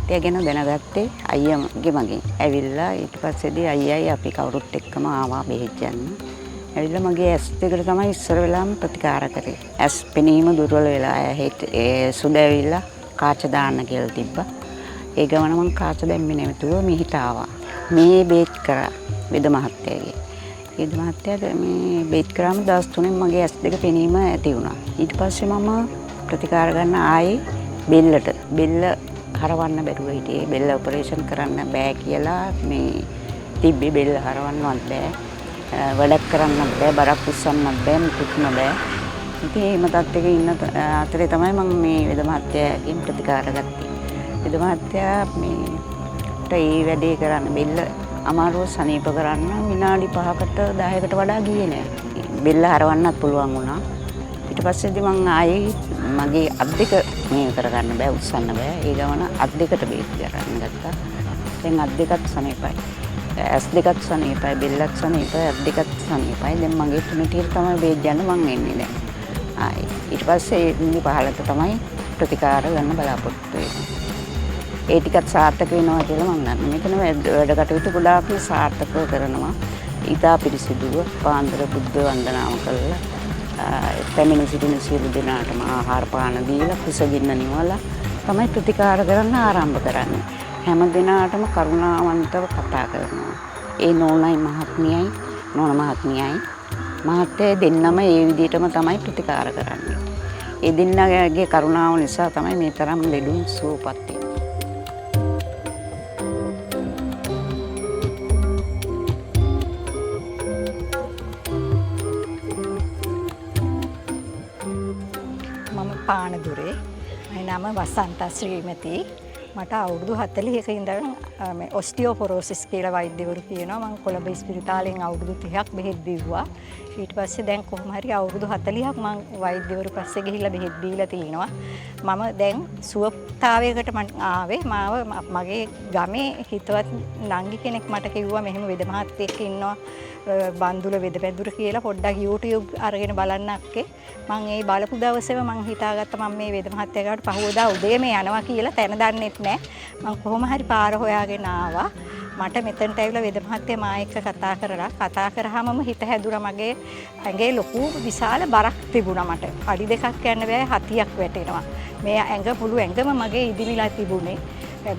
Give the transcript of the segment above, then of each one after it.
මහත්තයා ගැන දැනගත්තේ අයියාගේ මගෙන්. ඇවිල්ලා ඊට පස්සේදී අයියයි අපි කවුරුත් එක්කම ආවා බෙහෙත් යන්න. ඇවිල්ලා මගේ ඇස් දෙකට තමයි ඉස්සර වෙලාම ප්‍රතිකාර කරේ. ඇස් පෙනීම දුර්වල වෙලා ඒ සුද ඇවිල්ලා කාච දාන්න කියලා තිබ්බා. ඒ ගමන මං කාච දැම්මේ නැතුව මෙහිට ආවා. මේ බේත් කරා වෙද මහත්තයාගේ. වෙද මහත්තයා මේ බේත් කරාම දවස් 3න් මගේ ඇස් දෙක පෙනීම ඇති වුණා. ඊට පස්සේ මම ප්‍රතිකාර ගන්න ආයේ බෙල්ල හරවන්න බැරුව හිටියේ. බෙල්ල ඔපරේෂන් කරන්න බෑ කියලා මේ තිබ්බේ. බෙල්ල හරවන්නවත් බෑ. වැඩක් කරන්නත් බෑ, බරක් උස්සන්නත් බෑ, මුකුත්ම බෑ. ඉතින් මේ තත්ත්වෙක ඉන්න අතරේ තමයි මම මේ වෙද මහත්තයාගෙන් ප්‍රතිකාර ගත්තේ. වෙද මහත්තයා මේට ඒ වැඩේ කරන්න බෙල්ල අමාරුව සනීප කරන්න විනාඩි 5කට 10කට වඩා ගියේ නෑ. බෙල්ල හරවන්නත් පුළුවන් වුණා. ඊට පස්සේදී මම ආයේ මගේ අත් දෙක මේ කරගන්න බෑ, උස්සන්න බෑ. ඒ ගමන අත් දෙකට බේත් ගන්න ගත්තා. දැන් අත් දෙකත් සනීපයි. ඇස් දෙකත් සනීපයි, බෙල්ලත් සනීපයි, අත් දෙකත් සනීපයි. දැන් මගේ තුනටියට තමයි බේත් ගන්න මං එන්නේ දැන්. ආයි ඊට පස්සේ ඉන්නේ 15ට තමයි ප්‍රතිකාර ගන්න බලාපොරොත්තු වෙන්නේ. ඒ ටිකත් සාර්ථක වෙනවා කියලා මම දන්නවා. මෙතන වැඩ කටයුතු ගොඩාක් සාර්ථකව කරනවා. ඊටා පිරිසිදුව පාන්දර බුද්ධ වන්දනාව කළා. පැමිණ සිටින සියලු දෙනාටම ආහාර පාන දීලා කුසගින්න නිවලා තමයි ප්‍රතිකාර කරන්න ආරම්භ කරන්නේ. හැම දිනාටම කරුණාවන්තව කතා කරනවා. ඒ නෝනයි මහත්මියයි මහත්තයා දෙන්නම ඒ විදිහටම තමයි ප්‍රතිකාර කරන්නේ. ඒ දෙන්නගේ කරුණාව නිසා තමයි මේ තරම් ලෙඩුන් සුවපත් වෙන්නේ. මම පානදුරේ. මගේ නම වසන්ත ශ්‍රීමති. මට අවුරුදු 40ක ඉඳන් මේ ඔස්ටියෝපොරෝසිස් කියලා වෛද්‍යවරු කියනවා. මම කොළඹ ස්පිරිතාලෙන් අවුරුදු 30ක් බෙහෙත් බිව්වා. ඊට පස්සේ දැන් කොහොම හරි අවුරුදු 40ක් මම වෛද්‍යවරු පස්සේ ගිහිල්ලා බෙහෙත් බීලා තිනවා. මම දැන් සුවපතාවයකට ආවේ. මගේ ගමේ හිතවත් නංගි කෙනෙක් මට කිව්වා මෙහෙම වෙද මහත්තයෙක් ඉන්නවා බන්දුල වෙදපැදුර කියලා පොඩ්ඩක් YouTube අරගෙන බලන්න අක්කේ. මම ඒ බලපු දවසේම මම හිතාගත්තා මම මේ වෙද මහත්තයාට පහවදා උදේම යනවා කියලා තැන දන්නෙත් නැහැ. මම කොහොම හරි පාර හොයාගෙන ආවා. මට මෙතනට ඇවිල්ලා වෙද මහත්තයා මා එක්ක කතා කරාමම හිත හැදුනා. මගේ ඇඟේ ලොකු විශාල බරක් තිබුණා මට. අඩි දෙකක් යන්න බෑ, හතියක් වැටෙනවා. මේ ඇඟ මුළු ඇඟම මගේ ඉදිමිලා තිබුණේ.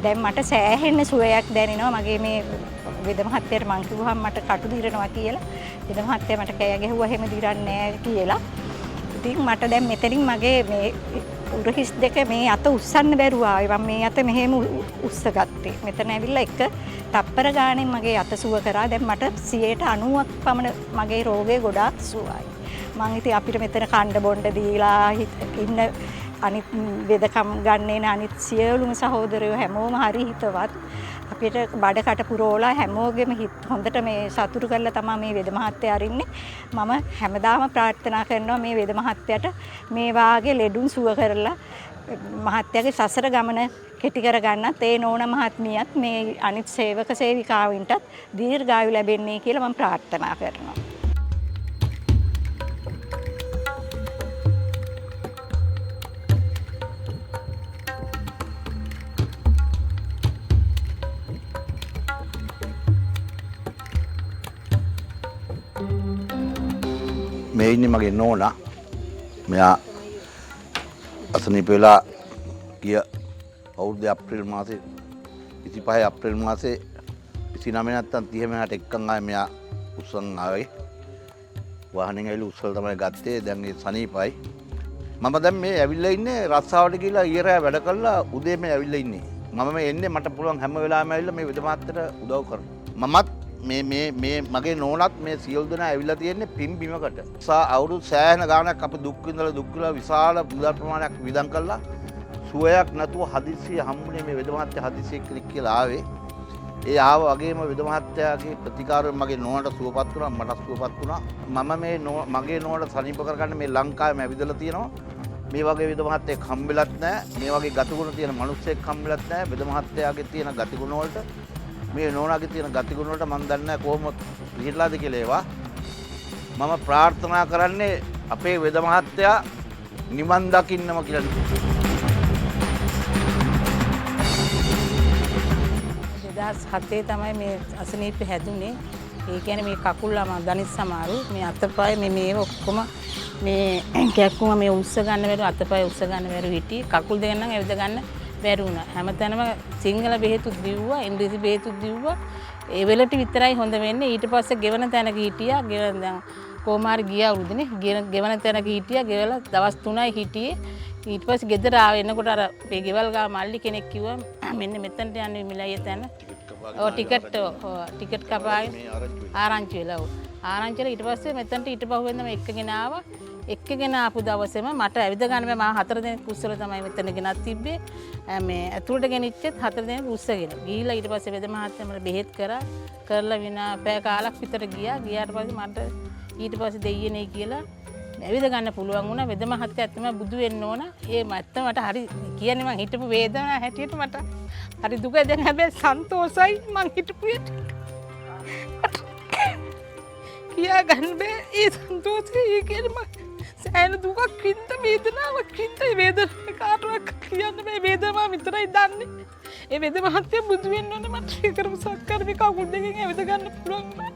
දැන් මට සෑහෙන සුවයක් දැනෙනවා. මගේ මේ වෙද මහත්තයාට මං කිව්වහම මට කටු දිරනවා කියලා. වෙද මහත්තයා මට කෑ ගැහුවා එහෙම දිරන්නේ නැහැ කියලා. ඉතින් මට දැන් මෙතනින් මගේ මේ උරහිස් දෙක මේ අත උස්සන්න බැරුව ආවේ. මම මේ අත මෙහෙම උස්සගත්තේ. මෙතන ඇවිල්ලා එක තප්පර ගානෙන් මගේ අත සුව කරා. දැන් මට 90ක් පමණ මගේ රෝගේ ගොඩාක් සුවයි. මං ඉතින් අපිට මෙතන කණ්ඩ බොණ්ඩ දීලා ඉන්න අනිත් වෙදකම් ගන්නේ අනිත් සියලුම සහෝදරයෝ හැමෝම හරි හිතවත්. අපිට බඩකට පුරෝලා හැමෝගෙම හිත හොඳට මේ සතුටු කරලා තමයි මේ වෙද මහත්තයා අරින්නේ. මම හැමදාම ප්‍රාර්ථනා කරනවා මේ වෙද මහත්තයාට මේ වාගේ ලෙඩුන් සුව කරලා මහත්තයාගේ සසර ගමන කෙටි කර ගන්නත් ඒ නෝන මහත්මියත් මේ අනිත් සේවක සේවිකාවින්ටත් දීර්ඝායු ලැබෙන්නේ කියලා මම ප්‍රාර්ථනා කරනවා. මේ ඉන්නේ මගේ නෝනා. මෙයා අසනීප වෙලා ගිය අවුරුදු අප්‍රේල් මාසේ 25 අප්‍රේල් මාසේ 29 නැත්තම් 30 මෙහාට එක්කන් ආයේ මෙයා උස්සන් ආවේ. වාහනෙන් ඇවිල්ලා උස්සලා තමයි ගත්තේ. දැන් ඒ සනීපයි. මම දැන් මේ ඇවිල්ලා ඉන්නේ රස්සාවට ගිහලා ඊයරෑ වැඩ කළා උදේ මේ ඇවිල්ලා ඉන්නේ. මම මේ එන්නේ මට පුළුවන් හැම වෙලාවෙම ඇවිල්ලා මේ වෙද මාත්‍යට උදව් කරනවා. මමත් මේ මගේ නෝනත් මේ සියලු දෙනා ඇවිල්ලා තියෙන්නේ පින් බිමකට. අවුරුදු සෑහෙන ගාණක් අපි දුක් විඳලා විශාල මුදල් ප්‍රමාණයක් වියදම් කළා. සුවයක් නැතුව හදිස්සිය හම්බුනේ මේ වෙද මහත්තයා හදිස්සියෙ ක්ලික් කියලා ආවේ. ඒ ආව වගේම වෙද මහත්තයාගේ ප්‍රතිකාරයෙන් මගේ නෝනට සුවපත් වුණා, මට සුවපත් වුණා. මම මේ මගේ නෝනට සනීප කරගන්න මේ ලංකාවේම ඇවිදලා තියෙනවා. මේ වගේ වෙද මහත්තයෙක් හම්බෙලත් නැහැ. මේ වගේ ගතිගුණ තියෙන මිනිස්සෙක් හම්බෙලත් නැහැ. වෙද මහත්තයාගේ තියෙන ගතිගුණ වලට මේ නෝනාගේ තියෙන ගතිගුණ වලට මම දන්නේ නැහැ කොහොමද පිළිහිලාද කියලා ඒවා. මම ප්‍රාර්ථනා කරන්නේ අපේ වෙද මහත්තයා නිවන් දකින්නම කියලා. 2007 තමයි මේ අසනීප හැදුනේ. ඒ කියන්නේ මේ කකුල් දනිස් සමාරු මේ අතපය මේ ඔක්කොම මේ කැක්කුම මේ උස්ස ගන්න බැරුව අතපය උස්ස ගන්න බැරුව හිටියේ. කකුල් දෙක නම් ඇවිද ගන්න බැරි වුණා. හැමතැනම සිංහල බෙහෙතුත් දීව්වා, ඉංග්‍රීසි බෙහෙතුත් දීව්වා. ඒ වෙලට විතරයි හොඳ වෙන්නේ. ඊට පස්සේ ගෙවන තැනක හිටියා. දැන් කොමාරි ගිය අවුරුද්දනේ ගෙවන තැනක හිටියා. ගෙවලා දවස් 3යි හිටියේ. ඊට පස්සේ ගෙදර ආව එනකොට අර මේ ගෙවල් ගා මල්ලි කෙනෙක් කිව්වා මෙන්න මෙතනට යන්න මිලයි තැන. ටිකට් කපාගෙන ආරංචි වෙලා. ආරංචි වෙලා ඊට පස්සේ මෙතනට ඊට පහුවෙන්ද මම එක්කගෙන ආවා. එක්කගෙන ආපු දවසේම මට ඇවිද ගන්න බෑ. මම 4 දෙනෙක් උස්සලා තමයි මෙතන ගෙනත් තිබ්බේ. මේ ඇතුළට ගෙනිච්චෙත් 4 දෙනෙක් උස්සගෙන. ගිහිල්ලා ඊට පස්සේ වෙද මහත්තයා මට බෙහෙත් කරලා විනා පැය කාලක් විතර ගියා. ගියාට පස්සේ මට ඊට පස්සේ දෙයියනේ කියලා ඇවිද ගන්න පුළුවන් වුණා. වෙද මහත්තයා ඇත්තම බුදු වෙන්න ඕන. ඒ මැත්ත මට හරි කියන්නේ මං හිටපු වේදනාව හැටියට මට හරි දුක දැන් හැබැයි සන්තෝසයි මං හිටපු කියා ගන්න බෑ. ඒ සන්තෝෂය ඒ කියන්නේ මං සෑහෙන දුකක් වින්ද වේදනාවක් වින්ද. ඒ වේදනාව කාටවත් කියන්න බෑ. වේදනාව විතරයි දන්නේ. ඒ වෙද මහත්තයා බුදු වෙන්න ඕනේ. මට ඒ කරපු සත්කාර මේ කකුල් දෙකෙන් ඇවිද ගන්න පුළුවන් වුණා.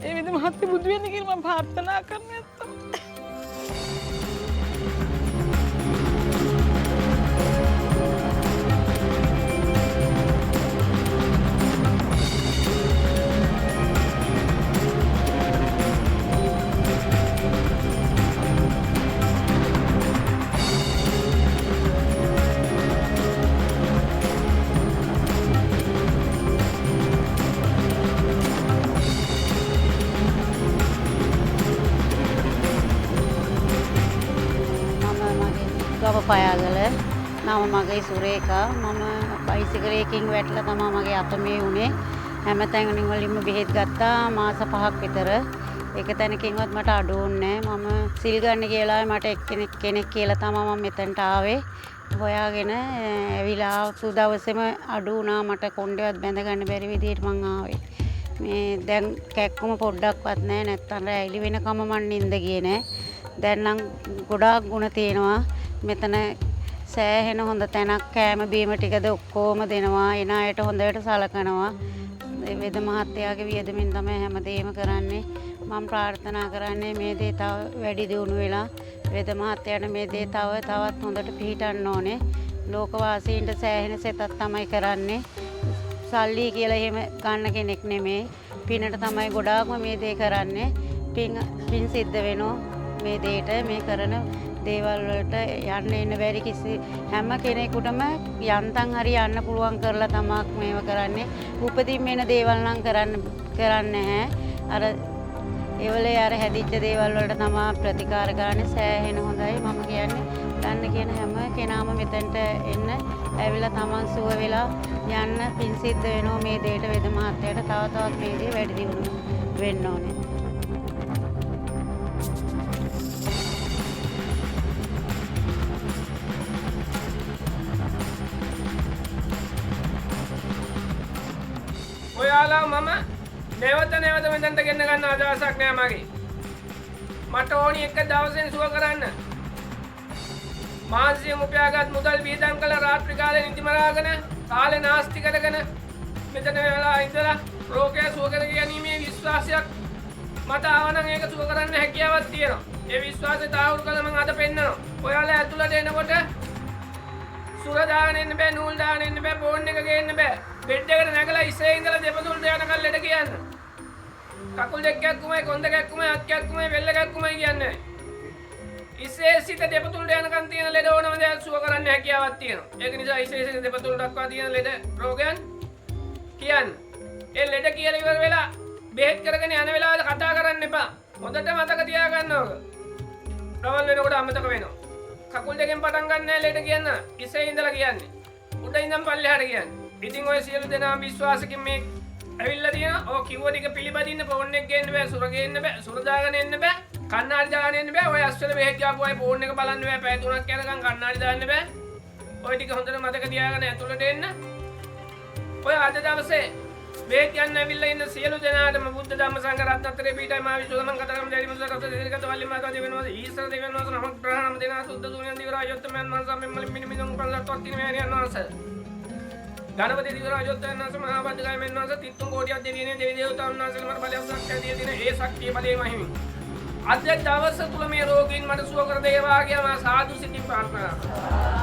ඒ වෙද මහත්තයා බුදු වෙන්න කියලා මම ප්‍රාර්ථනා කරන්නේ නැත්තම්. පයාගල නම මගේ සුරේකා. මම බයිසිකලයකින් වැටලා තමයි මගේ අත මේ උනේ. හැමතැන් වලින්ම බෙහෙත් ගත්තා මාස 5ක් විතර. එක තැනකින්වත් මට අඩු වුණේ නැහැ. මම සිල් ගන්න කියලා මට කෙනෙක් කියලා තමයි මම මෙතනට ආවේ. හොයාගෙන ඇවිලා ආපු දවසේම අඩු වුණා. මට කොණ්ඩේවත් බැඳ ගන්න බැරි විදිහට මං ආවේ. මේ දැන් කැක්කුම පොඩ්ඩක්වත් නැහැ. නැත්තම් රැයිලි වෙනකම මං නිින්ද ගියේ නැහැ. දැන් නම් ගොඩාක් ಗುಣ තියෙනවා. මෙතන සෑහෙන හොඳ තැනක්. කෑම බීම ටිකද ඔක්කොම දෙනවා. එන අයට හොඳට සලකනවා. වෙද මහත්තයාගේ වියදමින් තමයි හැමදේම කරන්නේ. මම ප්‍රාර්ථනා කරන්නේ මේ දේ තව වැඩි දියුණු වෙලා වෙද මහත්තයාට මේ දේ තවත් හොඳට පිහිටන්න ඕනේ. ලෝකවාසීන්ට සෑහෙන සෙතක් තමයි කරන්නේ. සල්ලි කියලා එහෙම ගන්න කෙනෙක් නෙමෙයි. පිනට තමයි ගොඩාක්ම මේ දේ කරන්නේ. පින් සිද්ධ වෙනවා මේ දේට. මේ කරන දේවල් වලට යන්න එන්න බැරි හැම කෙනෙකුටම යන්තම් හරි යන්න පුළුවන් කරලා තමයි මේව කරන්නේ. උපතින් වෙන දේවල් නම් කරන්නේ නැහැ. අර ඒවලේ අර හැදිච්ච දේවල් වලට තමයි ප්‍රතිකාර කරන්නේ. සෑහෙන හොඳයි. මම කියන්නේ ගන්න කියන හැම කෙනාම මෙතනට එන්න ඇවිල්ලා තමන් සුව වෙලා යන්න පින් සිද්ධ වෙනවා මේ දේට. වෙද මහත්තයාට තවත් මේ දේ වැඩි දියුණු වෙන්න ඕනේ. ඔයාලා මම නැවත මෙතනට ගෙන්න ගන්න අදහසක් නෑ මගේ. මට ඕනි එක දවසෙන් සුව කරන්න. මානසික උපයාගත් මුදල් වියදම් කළ රාත්‍රී කාලේ නිදි මරාගෙන කාලේ නාස්ති කරගෙන මෙතන වෙලා ඉඳලා රෝගය සුව කර ගැනීමේ විශ්වාසයක් මට ආවනම් ඒක සුව කරන්න හැකියාවක් තියෙනවා. ඒ විශ්වාසය තාවුරු කළ මම අද පෙන්නනවා. ඔයාලා ඇතුළට එනකොට සුර දාගෙන එන්න බෑ, නූල් දාගෙන එන්න බෑ, ෆෝන් එක ගේන්න බෑ. බෙඩ් එකට නැගලා ඉස්සේ ඉඳලා දෙපතුල් යනකල් ලෙඩ කියන්න. කකුල් දෙක කැක්කුමයි, කොන්ද කැක්කුමයි, අත් කැක්කුමයි, වෙල්ල කැක්කුමයි කියන්නේ. ඉස්සේ සිට දෙපතුල් යනකන් තියෙන ලෙඩ ඕනම දෙයක් සුව කරන්න හැකියාවක් තියෙනවා. ඒක නිසා ඉස්සේ සිට දෙපතුල් දක්වා තියෙන ලෙඩ රෝගයන් කියන්න. ඒ ලෙඩ කියලා ඉවර වෙලා බෙහෙත් කරගෙන යන වෙලාවට කතා කරන්න එපා. හොඳට මතක තියාගන්න ඕක. රවල් වෙනකොට අමතක වෙනවා. කකුල් දෙකෙන් පටන් ගන්න ලෙඩ කියන්න. ඉස්සේ ඉඳලා කියන්නේ. උඩ ඉඳන් පල්ලෙහාට කියන්නේ. ඉතින් ඔය සියලු දෙනා විශ්වාසකින් මේ ඇවිල්ලා තියෙනවා. ඔය කිව්ව ටික පිළිපදින්න ෆෝන් එක ගේන්න බෑ, සුර ගේන්න බෑ, සුර දාගෙන එන්න බෑ, කන්නාඩි දාගෙන එන්න බෑ. ඔය අස්වල බෙහෙත් ගාපු අය ෆෝන් එක බලන්න බෑ. පැය 3ක් යනකම් කන්නාඩි දාන්න බෑ. ඔය ටික හොඳට මතක තියාගෙන ඇතුළට එන්න. ඔය අද දවසේ බෙහෙත් යන්න ඇවිල්ලා ඉන්න සියලු දෙනාටම බුද්ධ ධම්ම සංඝ රත්නත්‍රේ පීඨයි මා විශ්වමං කතරම් දෙවි මුසල රත දෙවිගත වල්ලි මාතා දෙවිනෝද ඊශ්වර දෙවියන්වහන්ස නමක් ප්‍රාණම දෙනා සුද්ධ දුනියන් දිවරා යොත්තමයන් මන්සම් මෙම්මලි මිනිමිනුන් පල්ලත් වත්තින මෑණියන් වහන්සේ ගණපති දිවරාජෝත්තර වහන්සේ මහා බද්දකායමෙන් වහන්සේ තිත්තුන් කෝටියක් දෙවියනේ දෙවි දේවතාවුන් වහන්සේලා මට බලයක් ශක්තිය දෙන ඒ ශක්තිය බලේ මහිමින් අද දවස තුල මේ රෝගීන් මට සුව කර දේවා කියලා මා සාදු සිතින් ප්‍රාර්ථනා කරනවා.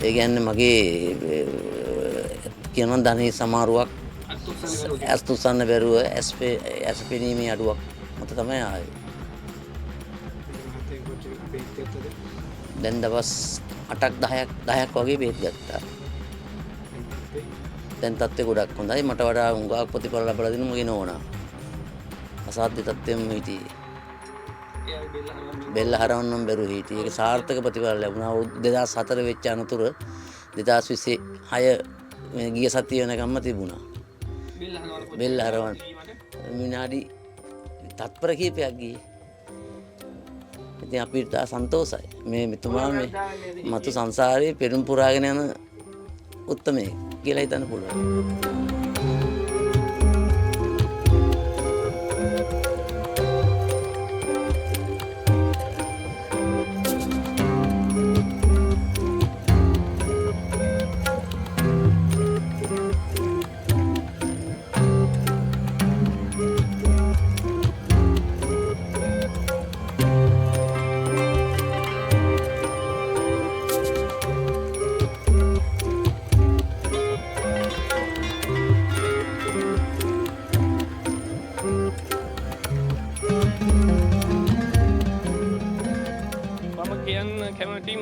ඒ කියන්නේ මගේ කියනවා ධනෙ සමාරුවක් ඇස් තුස්සන්න බැරුව ඇස් පෙනීමේ අඩුවක් මත තමයි ආවේ. දැන් දවස් 8ක් 10ක් වගේ බේත් ගත්තා. දැන් තත්ත්වය ගොඩක් හොඳයි. මට වඩා හුඟක් ප්‍රතිඵල ලැබලා දෙනු මගේ නෝනා. අසාධ්‍ය තත්ත්වෙම හිටියේ. බෙල්ල හරවන්නම් බැරුව හිටියේ. ඒක සාර්ථක ප්‍රතිඵල ලැබුණා. 2004 වෙච්ච අනතුර 2026 ගිය සතිය වෙනකම්ම තිබුණා. බෙල්ල හරවන්න විනාඩි තත්පර කිහිපයක් ගියේ. ඉතින් අපිට සන්තෝෂයි. මේ මෙතුමා මේ මතු සංසාරේ පෙරම් පුරාගෙන යන උත්තමයෙක් කියලා හිතන්න පුළුවන්.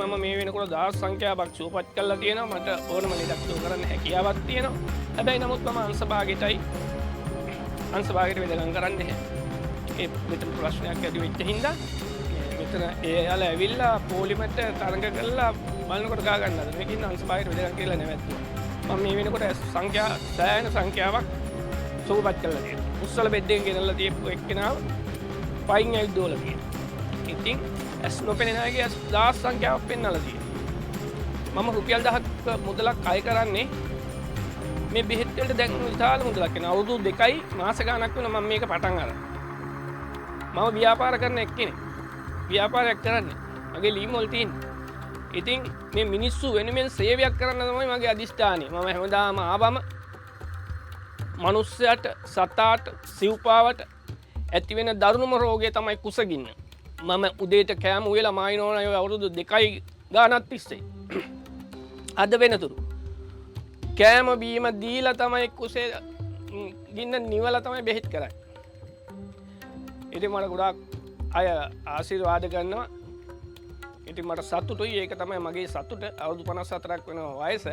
මම මේ වෙනකොට දහස් සංඛ්‍යාවක් සුවපත් කරලා තියෙනවා. මට ඕනම ලෙඩක් සුව කරන්න හැකියාවක් තියෙනවා. හැබැයි නමුත් මම අංශභාගයටයි අංශභාගයට වෙදකම් කරන්නේ නැහැ. ඒ මෙතන ප්‍රශ්නයක් ඇති වෙච්ච හින්දා මෙතන එයාලා ඇවිල්ලා පොලිමට තරඟ කරලා බලනකොට ගා ගන්නද මේකින් අංශභාගයට වෙදකම් කියලා නැවැත්තුවා. මම මේ වෙනකොට සෑහෙන සංඛ්‍යාවක් සුවපත් කරලා තියෙනවා. උස්සල බෙඩ්ඩෙන් ගෙනල්ලා තියපු එක්කෙනාව පයින් ඇවිද්දෝලා තියෙනවා. ඉතින් ඇස් නොපෙනෙන අයගේ ඇස් දහස් සංඛ්‍යාවක් පෙන්වලා තියෙනවා. මම රුපියල් 1000ක් මුදලක් අය කරන්නේ මේ බෙහෙත් වලට දැන් විශාල මුදලක් වෙනවා. අවුරුදු 2යි මාස ගාණක් වෙනවා මම මේක පටන් අරන්. මම ව්‍යාපාර කරන එක්කෙනෙක්. ව්‍යාපාරයක් කරන්නේ. මගේ ලීම් වල තියෙන්නේ. ඉතින් මේ මිනිස්සු වෙනුවෙන් සේවයක් කරන්න තමයි මගේ අදිෂ්ඨානය. මම හැමදාම ආවම මනුස්සයට සතාට සිව්පාවට ඇති වෙන දරුණුම රෝගය තමයි කුසගින්න. මම උදේට කෑම උයලා මායිනෝන අවුරුදු 2යි ගානක් තිස්සේ. අද වෙනතුරු කෑම බීම දීලා තමයි කුසේ ගින්න නිවලා තමයි බෙහෙත් කරන්නේ. ඉතින් මට ගොඩාක් අය ආශිර්වාද කරනවා. ඉතින් මට සතුටුයි. ඒක තමයි මගේ සතුට. අවුරුදු 54ක් වෙනවා වයස.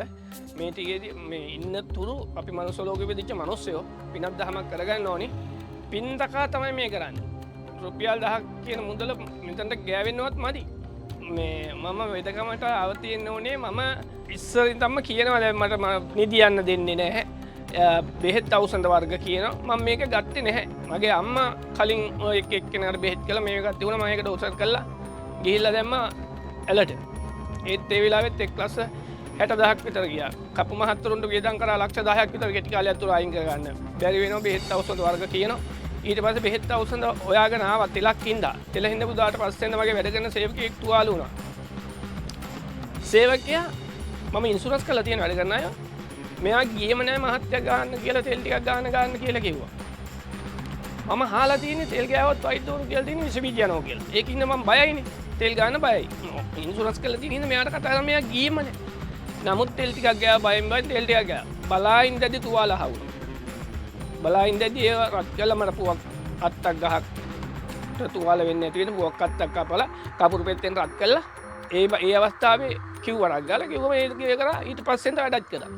මේ ටිකේදී මේ ඉන්න තුරු අපි මනුස්ස ලෝකෙ වෙදිච්ච මිනිස්සයෝ පිනක් දහමක් කරගන්න ඕනි. පින් දකා තමයි මේ කරන්නේ. රුපියල් 1000ක් කියන මුදල මෙතනට ගෑවෙන්නවත් මදි. මේ මම වෙදකමට අවතියෙන්න ඕනේ. මම ඉස්සරින් තම්ම කියනවා දැන් මට නිදි යන්න දෙන්නේ නැහැ. බෙහෙත් ඖෂධ වර්ග කියනවා. මම මේක ගත්තේ නැහැ. මගේ අම්මා කලින් ඔය එක්කෙනාට බෙහෙත් කළා මේක ගත්තේ වුණා. මම ඒකට ඖෂධ කළා. ගිහිල්ලා දැම්මා ඇලට. ඒත් ඒ වෙලාවෙත් 1,60,000ක් විතර ගියා. කපු මහත්තුරුන්ට වියදම් කරා ලක්ෂ 10ක් විතර ගෙටි කාලයක් තුර අයින් කරගන්න. බැරි වෙනවා බෙහෙත් ඖෂධ වර්ග කියනවා. ඊට පස්සේ බෙහෙත් ඖෂධ හොයාගෙන ආවා තෙලක් හින්දා. තෙල හින්දපු දාට පස්සේ මගේ වැඩ කරන සේවකයෙක් තුවාල වුණා. සේවකයා මම ඉන්ෂුරන්ස් කරලා තියෙන වැඩ කරන අය. මෙයා ගියම නෑ මහත්තයා ගන්න කියලා තෙල් ටිකක් ගන්න කියලා කිව්වා. මම අහලා තියෙන්නේ තෙල් ගෑවොත් වෛද්‍යවරු කියලා තියෙන විස බීජ යනවා කියලා. ඒකින්ද මම බයයිනේ. තෙල් ගන්න බයයි. ඉන්ෂුරන්ස් කරලා තියෙන හින්දා මෙයාට කතා කරලා මෙයා ගියම නෑ. නමුත් තෙල් ටිකක් ගෑවා බයෙන් තෙල් ටිකක් ගෑවා. බලා ඉඳද්දි තුවාල අහුණා. බලා ඉඳද්දි ඒව රත් කළා මට පුවක් අත්තක් ගහක් තුවාල වෙන්නේ නැති වෙන පුවක් අත්තක් කපලා කපුරු පෙත්තෙන් රත් කළා. ඒ අවස්ථාවේ කිව්වරක් ගාලා කිව්වම ඒක කරා ඊට පස්සේ වැඩක් කරා.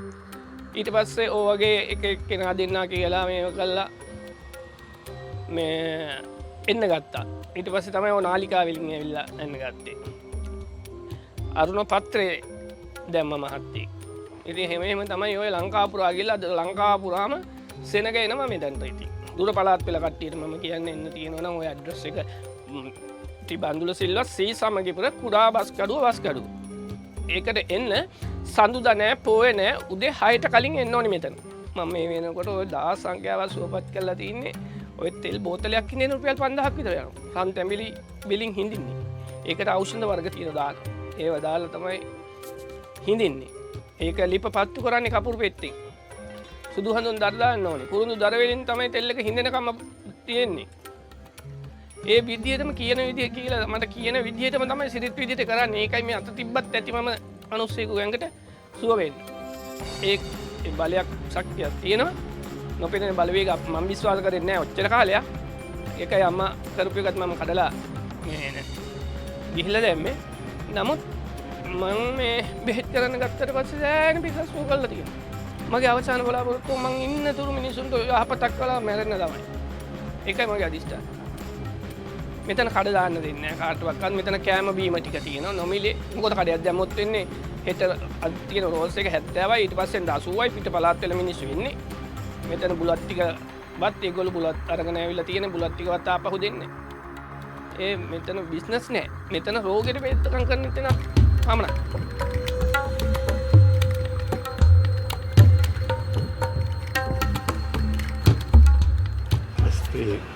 ඊට පස්සේ ඕ වගේ එක කෙනා දෙන්නා කියලා මේක කළා මේ එන්න ගත්තා. ඊට පස්සේ තමයි ඔය නාලිකාවෙලින් ඇවිල්ලා එන්න ගත්තේ. අරුණ පත්‍රේ දැම්ම මහත්තයෙක්. ඉතින් එහෙම තමයි ඔය ලංකාපුරා ගිහලා ලංකාපුරාම සෙනග එනවා මෙතනට ඉතින්. දුර පළාත් පෙළ කට්ටියට මම කියන්නේ එන්න තියෙනවා නම් ඔය ඇඩ්‍රස් එක ත්‍රිබන්දුල සිල්වා සී සමගිපුර කුඩා බස්කඩුව වස්කඩුව. ඒකට එන්න සඳුදා නෑ පොයේ නෑ උදේ 6ට කලින් එන්න ඕනේ මෙතන. මම මේ වෙනකොට ඔය 10 සංඛ්‍යාවක් සුවපත් කරලා තින්නේ. ඔය තෙල් බෝතලයක් ඉන්නේ රුපියල් 5000ක් විතර යනවා. සම්තැඹිලි බිලින් හින්දින්නේ. ඒකට ඖෂධ වර්ග තියෙන දාන. ඒව දාලා තමයි හින්දින්නේ. ඒක ලිප පත්තු කරන්නේ කපුරු පෙත්තෙන්. සුදු හඳුන් දර දාන්න ඕනේ. කුරුඳු දර වලින් තමයි තෙල් එක හින්දෙනකම් තියෙන්නේ. ඒ විදිහටම කියන විදිහ කියලා මට කියන විදිහටම තමයි සිරිත් විදිහට කරන්නේ. ඒකයි මේ අත තිබ්බත් ඇති මම අනුස්සේක ගඟට සුව වෙන්නේ. ඒ බලයක් ශක්තියක් තියෙනවා. නොපෙනෙන බලවේග මම විශ්වාස කරන්නේ නැහැ ඔච්චර කාලයක්. ඒකයි අම්මා කරපු එකත් මම කඩලා මේ ගිහිල්ලා දැම්මේ. නමුත් මම මේ බෙහෙත් කරන්න ගත්තට පස්සේ දැන් පිටස් සුව කරලා තියෙනවා. මගේ අවසාන බලාපොරොත්තුව මං ඉන්න තුරු මිනිසුන්ට යහපතක් කළා මැරෙන්න තමයි. ඒකයි මගේ අදිෂ්ඨානය. මෙතන කඩ දාන්න දෙන්නේ නැහැ කාටවත්. මෙතන කෑම බීම ටික තියෙනවා නොමිලේ. මොකද කඩයක් දැම්මොත් වෙන්නේ හෙට තියෙන රෝල්ස් එක 70යි ඊට පස්සේ 80යි පිට පළාත් වල මිනිස්සු ඉන්නේ. මෙතන බුලත් ටික වත් ඒගොල්ලෝ බුලත් අරගෙන ඇවිල්ලා තියෙන බුලත් ටිකවත් ආපහු දෙන්නේ. ඒ මෙතන බිස්නස් නෑ. මෙතන රෝගෙට බෙහෙත්කම් කරන්න ඉතන පමණයි.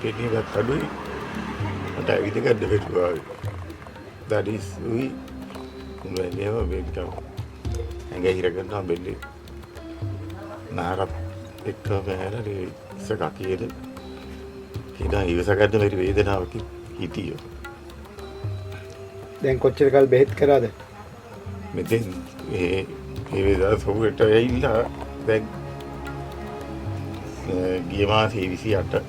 පෙනීමත් අඩුයි මට ඇවිද ගන්න බැරුවා. දඩිස් උයි උඹලේම මේකම ඇඟ හිර ගන්නවා බෙල්ලේ නාරත් එක්ක බහැලා ඉස්සක කීයද කීනා ඉවස ගන්න බැරි වේදනාවක් හිටියෝ. දැන් කොච්චර කල් බෙහෙත් කරාද? මෙතෙන් මේ වේදනාව සොබට ඇවිල්ලා දැන් ගිය මාසේ 28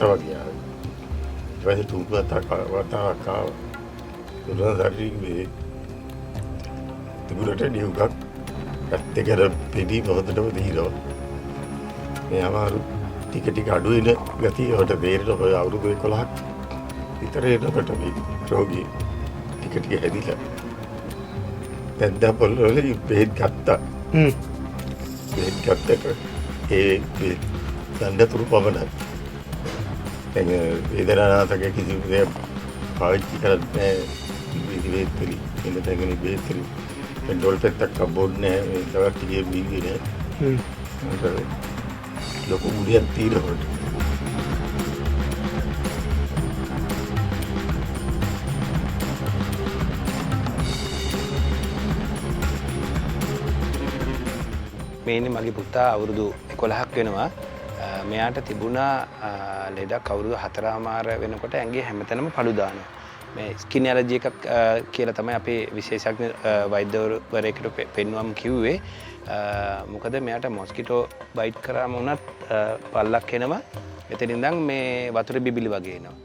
වගේ ආවා. ඊට පස්සේ තුන් වතාවක් ආවා. දුරදරිගේ තිබුණට නියුගක් ඇත්තකර පෙඩි මොහොතටම දීලා. මේ අමාරු ටික අඩු වෙන ගතිය වලට බේරෙන ඔය අවුරුදු 11ක් විතර එනකොට මේ රෝගී ටික හැදිලා. දැන් පොළොවේ බෙහෙත් ගත්තා. බෙහෙත් ගත්තට ඒ දණ්ඩතුරු පමණයි. දැන් වේදනානාශක කිසිම දෙයක් පාවිච්චි කරන්නේ නැහැ. බෙහෙත් එන්න තැගෙන බෙහෙත් පෙන්ඩෝල් පෙත්තක් බොන්නේ නැහැ. ඒකට ටිකේ බීන්නේ නැහැ. ලොකු මුලියක් තියෙනකොට මේනේ මගේ පුතා අවුරුදු 11ක් වෙනවා. මෙයාට තිබුණා ලෙඩක් අවුරුදු 4මාර වෙනකොට ඇඟේ හැමතැනම පළු දානවා. මේ ස්කින් ඇලර්ජි එකක් කියලා තමයි අපේ විශේෂඥ වෛද්‍යවරයෙකුට පෙන්වම් කිව්වේ. මොකද මෙයාට මොස්කිටෝ බයිට් කරාම වුණත් පල්ලක් එනවා. එතන ඉඳන් මේ වතුර බිබිලි වගේ එනවා.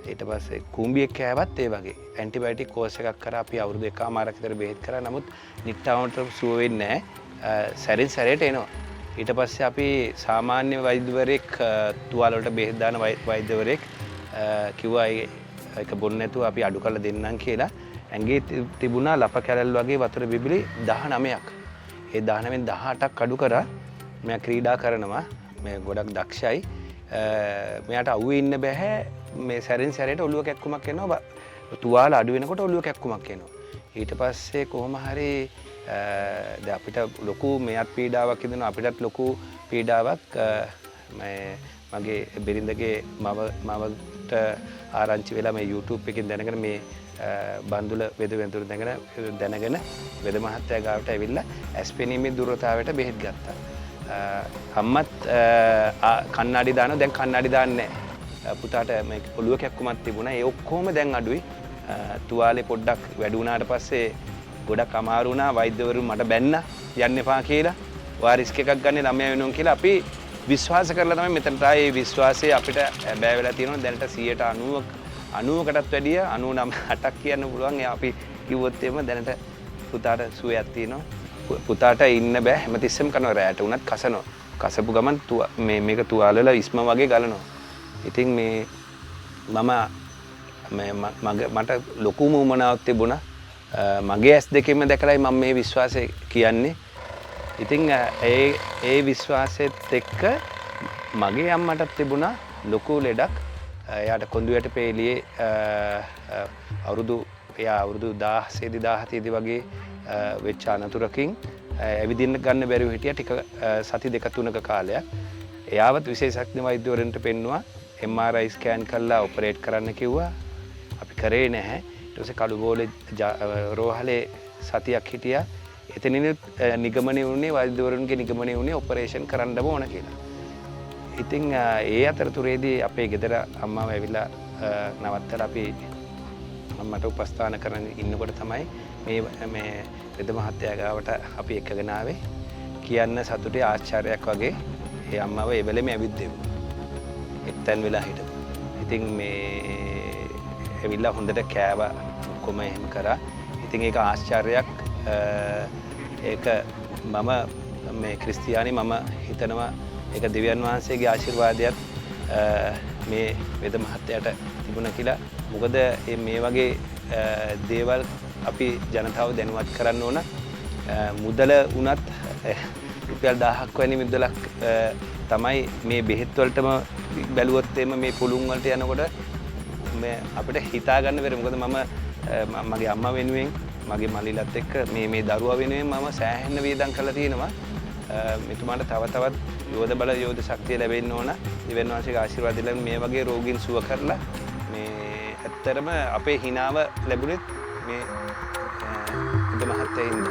ඊට පස්සේ කුඹියක් කෑවත් ඒ වගේ ඇන්ටිබයොටික් කෝස් එකක් කරා අපි අවුරුදු 1මාරක් විතර බෙහෙත් කරා. නමුත් නිට්ටාවන්ට සුව වෙන්නේ නැහැ. සැරින් සැරේට එනවා. ඊට පස්සේ අපි සාමාන්‍ය වෛද්‍යවරයෙක් තුවාල වලට බෙහෙත් දාන වෛද්‍යවරයෙක් කිව්වා ඒක බොන්න නැතුව අපි අඩු කරලා දෙන්නම් කියලා. ඇඟේ තිබුණා ලප කැලල් වගේ වතුර බිබිලි 19ක්. ඒ 19න් 18ක් අඩු කරා. මෙයා ක්‍රීඩා කරනවා. මේ ගොඩක් දක්ෂයි. මෙයාට අවුවේ ඉන්න බෑ. මේ සැරින් සැරේට ඔළුව කැක්කුමක් එනවා. තුවාල අඩු වෙනකොට ඔළුව කැක්කුමක් එනවා. ඊට පස්සේ කොහොම හරි දැන් අපිට ලොකු මෙයත් පීඩාවක් ඉදෙනවා. අපිටත් ලොකු පීඩාවක් මගේ බිරිඳගේ මවට ආරංචි වෙලා මේ YouTube එකෙන් දැනගෙන මේ බන්දුල වෙද වෙනතුරු දැනගෙන වෙද මහත්තයා ගාවට ඇවිල්ලා ඇස්පෙනීමේ දුර්වලතාවයට බෙහෙත් ගත්තා. අම්මත් කන්නාඩි දානවා. දැන් කන්නාඩි දාන්නේ නැහැ. පුතාට මේ ඔළුව කැක්කුමක් තිබුණා. ඒ ඔක්කොම දැන් අඩුයි. තුවාලේ පොඩ්ඩක් වැඩි වුණාට පස්සේ ගොඩක් අමාරු වුණා. වෛද්‍යවරු මට බැන්න යන්න එපා කියලා. ඔයා රිස්ක් එකක් ගන්න ළමයා වෙනවා කියලා අපි විශ්වාස කරලා තමයි මෙතනට ආයේ. විශ්වාසය අපිට බෑ වෙලා තියෙනවා. දැනට 90%කටත් වැඩිය 99%ක් කියන්න පුළුවන්. අපි කිව්වොත් එimhe දැනට පුතාට සුවයක් තියෙනවා. පුතාට ඉන්න බෑ. හැමතිස්සෙම කනවා රැයට උනත් කසනවා. කසපු ගමන් මේක තුවාලවල ඉස්ම වගේ ගලනවා. ඉතින් මට ලොකුම උමනාවක් තිබුණා. මගේ ඇස් දෙකෙන්ම දැකලායි මම මේ විශ්වාසය කියන්නේ. ඉතින් ඒ විශ්වාසෙත් එක්ක මගේ අම්මටත් තිබුණා ලොකු ලෙඩක්. එයාට කොඳුයට පේලියේ අවුරුදු 16 17 වගේ වෙච්ච අනතුරකින් ඇවිදින්න ගන්න බැරිව හිටියා ටික සති දෙක තුනක කාලයක්. එයාවත් විශේෂඥ වෛද්‍යවරුන්ට පෙන්නුවා. MRI ස්කෑන් කරලා ඔපරේට් කරන්න කිව්වා. අපි කරේ නැහැ. ඊට පස්සේ කළුබෝලේ රෝහලේ සතියක් හිටියා. එතනිනුත් නිගමනය වුණේ වෛද්‍යවරුන්ගේ නිගමනය වුණේ ඔපරේෂන් කරන්න ඕන කියලා. ඉතින් ඒ අතරතුරේදී අපේ ගෙදර අම්මාව ඇවිල්ලා නවත්තලා අපි මට උපස්ථාන කරන ඉන්නකොට තමයි මේ වෙද මහත්තයා ගාවට අපි එක්කගෙන ආවේ. කියන්න සතුටේ ආශ්චර්යයක් වගේ ඒ අම්මව ඒ වෙලෙම ඇවිද්දෙමු. එක්තැන් වෙලා හිටපු. ඉතින් ඇවිල්ලා හොඳට කෑවා කොම එහෙම කරා. ඉතින් ඒක ආශ්චර්යයක්. ඒක මම මේ ක්‍රිස්තියානි මම හිතනවා ඒක දෙවියන් වහන්සේගේ ආශිර්වාදයක් මේ වෙද මහත්තයාට තිබුණා කියලා. මොකද මේ වගේ දේවල් අපි ජනතාව දැනුවත් කරන්න ඕන. මුදල වුණත් රුපියල් 1000ක් වැනි මුදලක් තමයි මේ බෙහෙත් වලටම බැලුවොත් මේ පුළුන් වලට යනකොට අපිට හිතා ගන්න බැරි. මොකද මගේ අම්මා වෙනුවෙන් මගේ මල්ලිලත් එක්ක මේ දරුවා වෙනුවෙන් මම සෑහෙන වේදම් කරලා තියෙනවා. මෙතුමාට තව තවත් යෝධ බල යෝධ ශක්තිය ලැබෙන්න ඕන. දෙවියන් වහන්සේගේ ආශිර්වාද ලැබෙන්න මේ වගේ රෝගීන් සුව කරලා මේ ඇත්තරම අපේ හිනාව ලැබුණෙත් මේ වෙද මහත්තයින්ද.